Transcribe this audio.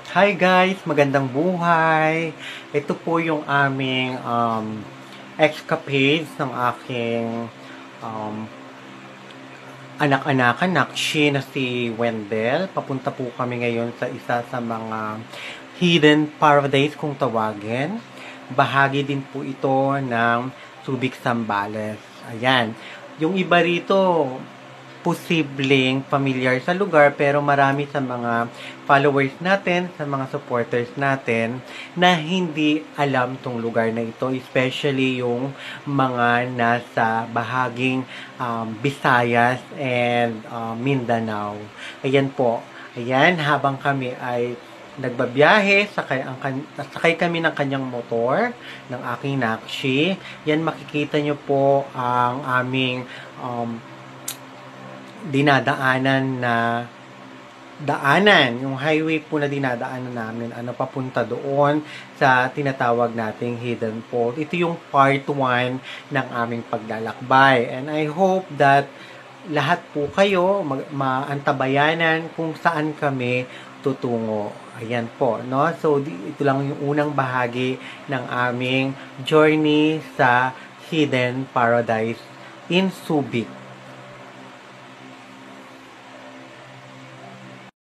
Hi guys, magandang buhay. Ito po yung aming escapades ng aking um, anak-anakan, nakshi na si Wendell. Papunta po kami ngayon sa isa sa mga hidden paradise kung tawagin. Bahagi din po ito ng Subic Zambales. Ayan. Yung iba rito, posibleng familiar sa lugar pero marami sa mga followers natin, sa mga supporters natin na hindi alam tong lugar na ito, especially yung mga nasa bahaging Visayas and Mindanao. Ayan po. Ayan, habang kami ay nagbabiyahe, sakay kami ng kanyang motor, ng aking nakshi. Yan, makikita nyo po ang aming dinadaanan na daanan, yung highway po na dinadaanan namin, papunta doon sa tinatawag nating Hidden Port. Ito yung part 1 ng aming paglalakbay. And I hope that lahat po kayo maantabayanan kung saan kami tutungo. Ayan po, no? So, ito lang yung unang bahagi ng aming journey sa Hidden Paradise in Subic.